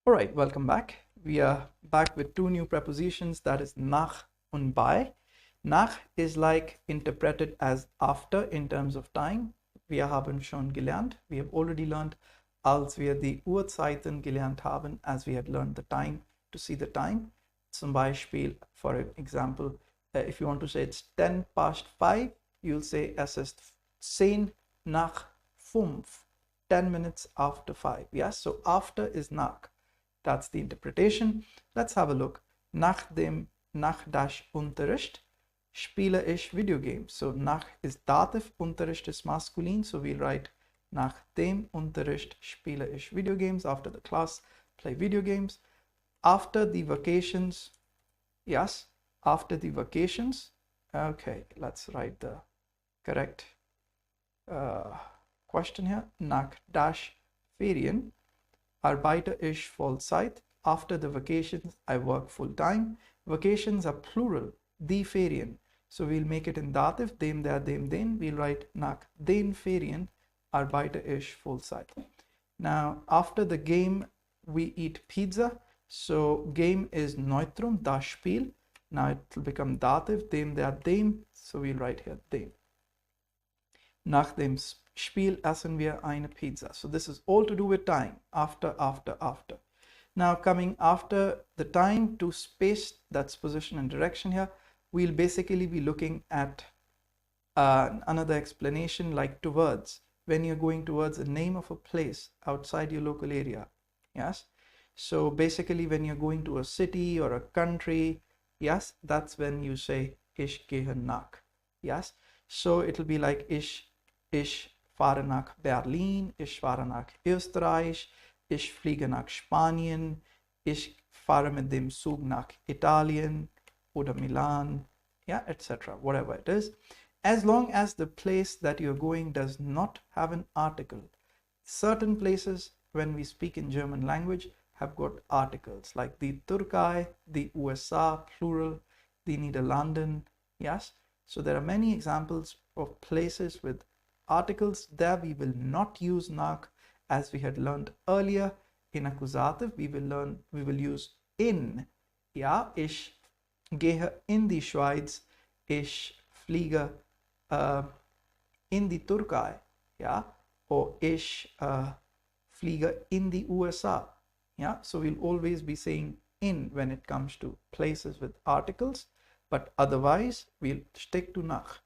All right, welcome back. We are back with two new prepositions, that is nach und bei. Nach is like interpreted as after in terms of time. Wir haben schon gelernt. We have already learned, als wir die Uhrzeiten gelernt haben, as we had learned the time to see the time. Zum Beispiel, for example, if you want to say it's 10 past 5, you'll say es ist 10 nach 5, 10 minutes after 5. Yes, so after is nach. That's the interpretation. Let's have a look. Nach dash Unterricht spiele ich Video games. So nach is dative, Unterricht is masculine. So we'll write nach dem Unterricht spiele ich Video games. After the class, play video games. After the vacations, yes, after the vacations. Okay, let's write the correct question here. Nach dash Ferien arbeite ich Vollzeit. After the vacations, I work full time. Vacations are plural, die Ferien. So we'll make it in dative, dem, der, dem, den. We'll write nach den Ferien arbeite ich Vollzeit. Now, after the game, we eat pizza. So game is Neutrum, das Spiel. Now it will become dative, dem, der, dem. So we'll write here dem. Nach dem Spiel essen wir eine Pizza. So this is all to do with time. After. Now coming after the time to space, that's position and direction here, we'll basically be looking at another explanation like towards. When you're going towards the name of a place outside your local area. Yes. So basically when you're going to a city or a country, yes, that's when you say ich gehe nach. Yes. So it'll be like ich fahre nach Berlin, ich fahre nach Österreich, ich fliege nach Spanien, ich fahre mit dem Zug nach Italien oder Milan, yeah, etc. Whatever it is. As long as the place that you're going does not have an article. Certain places, when we speak in German language, have got articles like the Türkei, the USA, plural, the Niederlanden, yes. So there are many examples of places with articles. There we will not use nach, as we had learned earlier. In accusative we will use in. Ja, ich gehe in die Schweiz, ich fliege in die Türkei, ja, or ich fliege in die USA. Yeah, so we'll always be saying in when it comes to places with articles, but otherwise we'll stick to nach.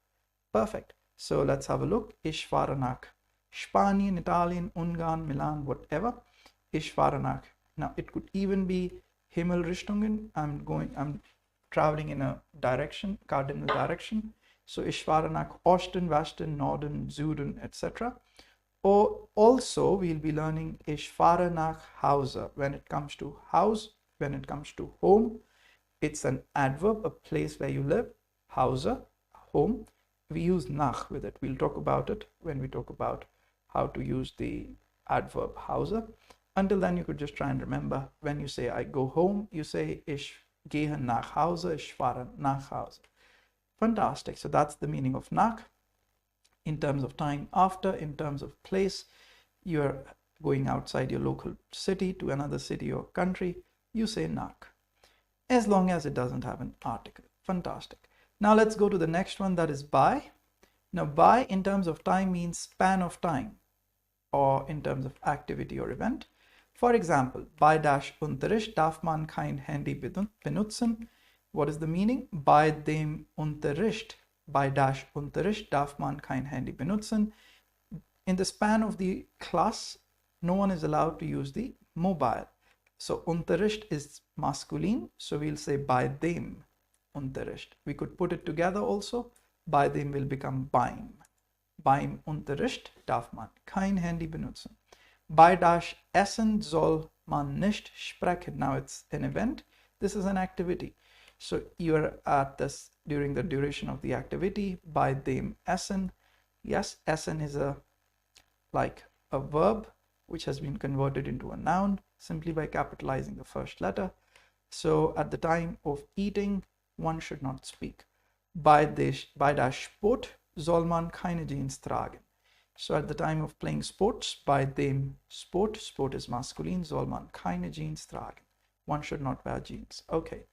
Perfect. So let's have a look. Ich fahre nach Spanien, Italien, Ungarn, Milan, whatever. Ich fahre nach. Now it could even be Himmelrichtungen. I'm traveling in a direction, cardinal direction. So ich fahre nach Osten, Westen, Norden, Süden, etc. Or also we'll be learning ich fahre nach Hause. When it comes to house, when it comes to home, it's an adverb, a place where you live. Hause, home. We use nach with it. We'll talk about it when we talk about how to use the adverb Hause. Until then, you could just try and remember, when you say I go home, you say ich gehe nach Hause, ich fahre nach Hause. Fantastic. So that's the meaning of nach. In terms of time, after. In terms of place, you're going outside your local city to another city or country, you say nach, as long as it doesn't have an article. Fantastic. Now let's go to the next one, that is bei. Now bei in terms of time means span of time, or in terms of activity or event. For example, bei dash Unterricht darf man kein Handy benutzen. What is the meaning? Bei dem Unterricht, bei dash Unterricht darf man kein Handy benutzen. In the span of the class, no one is allowed to use the mobile. So Unterricht is masculine, so we'll say bei dem Unterricht. We could put it together also. Bei dem will become beim. Beim Unterricht darf man kein Handy benutzen. Bei das Essen soll man nicht sprechen. Now it's an event. This is an activity. So you're at this during the duration of the activity. Bei dem Essen. Yes, Essen is like a verb which has been converted into a noun simply by capitalizing the first letter. So at the time of eating, one should not speak. Bei der Sport soll man keine Jeans tragen. So at the time of playing sports, bei dem Sport, Sport is masculine, soll man keine Jeans tragen. One should not wear jeans. Okay.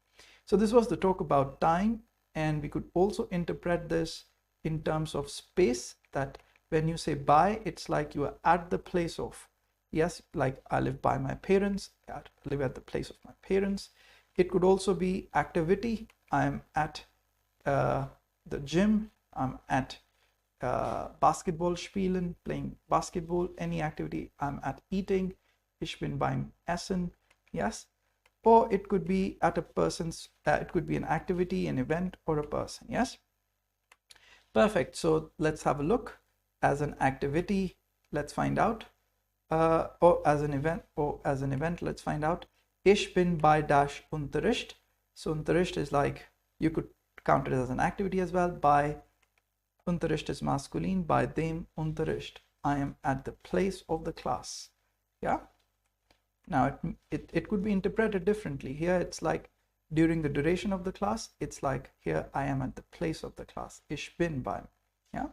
So this was the talk about time, and we could also interpret this in terms of space, that when you say by, it's like you are at the place of. Yes, like I live by my parents, I live at the place of my parents. It could also be activity. I'm at the gym, I'm at Basketball spielen, playing basketball, any activity. I'm at eating, ich bin beim Essen, yes. Or it could be at a person's, it could be an activity, an event, or a person, yes. Perfect, so let's have a look. As an activity, let's find out. Or as an event, let's find out. Ich bin bei dash Unterricht. So Unterricht is like, you could count it as an activity as well. Bei Unterricht is masculine, bei dem Unterricht. I am at the place of the class. Yeah. Now it could be interpreted differently. Here it's like during the duration of the class. It's like here I am at the place of the class. Ich bin beim. Yeah.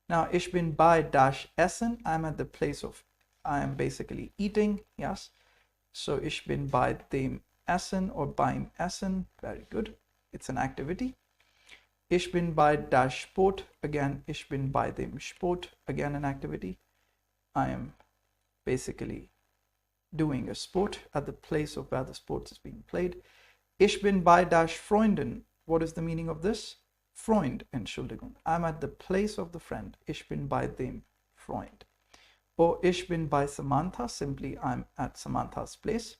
Now ich bin bei dash Essen. I'm at the place of. I am basically eating. Yes. So ich bin bei dem Essen or beim Essen. Very good. It's an activity. Ich bin bei dash Sport. Again, ich bin bei dem Sport. Again, an activity. I am basically doing a sport at the place of where the sport is being played. Ich bin bei dash Freunden. What is the meaning of this? Freund, Entschuldigung. I'm at the place of the friend. Ich bin bei dem Freund. Or ich bin bei Samantha. Simply, I'm at Samantha's place.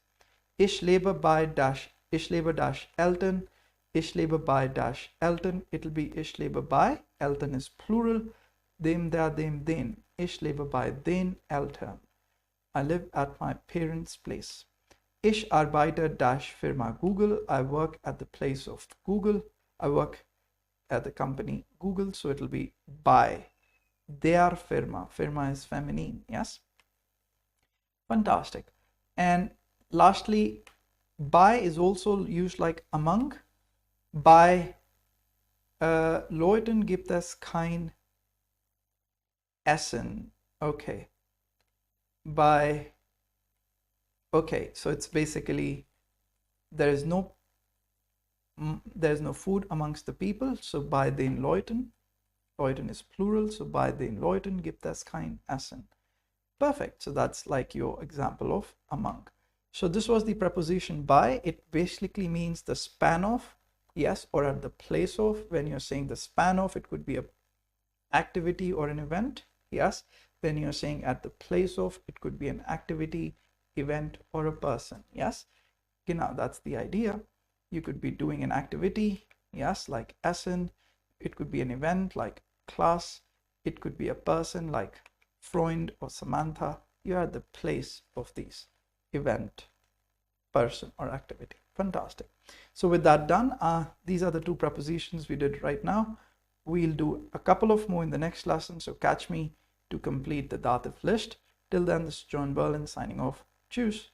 Ich lebe bei dash Eltern. Ich lebe bei dash Eltern. It'll be ich lebe bei. Eltern is plural. Dem, der, dem, den. Ich lebe bei den Eltern. I live at my parents' place. Ich arbeite dash Firma Google. I work at the place of Google. I work at the company Google. So it'll be bei der Firma. Firma is feminine. Yes. Fantastic. And lastly, bei is also used like among. Bei Leuten gibt es kein Essen. Okay. Okay, so it's basically there's no food amongst the people. So bei den Leuten. Leuten is plural. So bei den Leuten gibt es kein Essen. Perfect. So that's like your example of among. So this was the preposition bei. It basically means the span of. Yes, or at the place of. When you're saying the span of, it could be a activity or an event. Yes. When you're saying at the place of, it could be an activity, event, or a person. Yes. Genau, that's the idea. You could be doing an activity. Yes, like Essen. It could be an event like class. It could be a person like Freund or Samantha. You're at the place of these event, person, or activity. Fantastic. So with that done, these are the two prepositions we did right now. We'll do a couple of more in the next lesson. So catch me to complete the dative list. Till then, this is John Berlin signing off. Cheers.